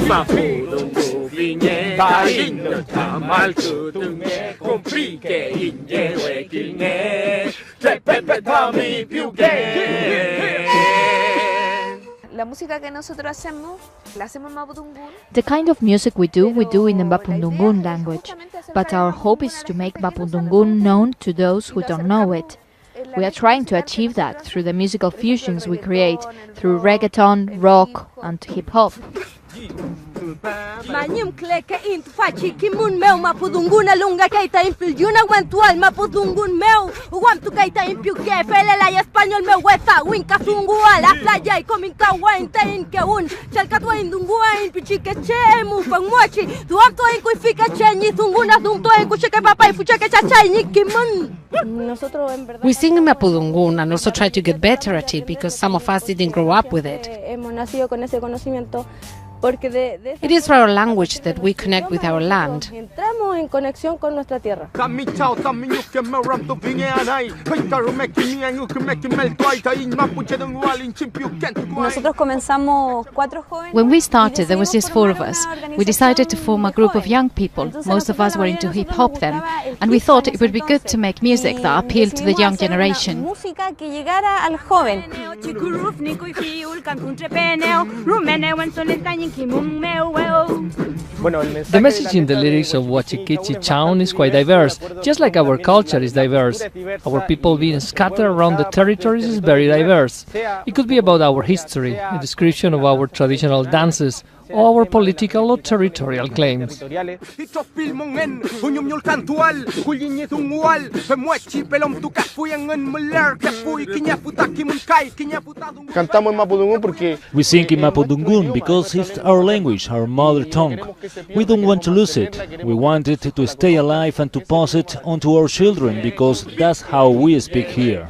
mapudungun viñeta inno tamal kutunge comprike inye wekine pepe tami piuge. La música que nosotros hacemos, la hacemos en mapudungun. The kind of music we do in the mapudungun language, but our hope is to make mapudungun known to those who don't know it. We are trying to achieve that through the musical fusions we create, through reggaeton, rock and hip-hop. Manyim kleke int fachi kimun meu mapudungun alunga kaita impil yuna wantual mapudungun meu uam tu kaita impiu ke fele la español meu wesa winka sungua la playa y cominka wainte in ke un chalkatwa indungua in pichikeche mu fangmochi tu am to in kuifikeche ni sunguna dum to in kucheke papa y fucheke chacha ni kimun. We sing in mapudungun and also try to get better at it because some of us didn't grow up with it. It is through our language that we connect with our land. When we started, there was just 4 of us. We decided to form a group of young people. Most of us were into hip-hop then, and we thought it would be good to make music that appealed to the young generation. The message in the lyrics of Wechekeché Ñi Trawun is quite diverse, just like our culture is diverse. Our people being scattered around the territories is very diverse. It could be about our history, a description of our traditional dances, or our political or territorial claims. We sing in mapudungun because it's our language, our mother tongue. We don't want to lose it. We want it to stay alive and to pass it on to our children because that's how we speak here.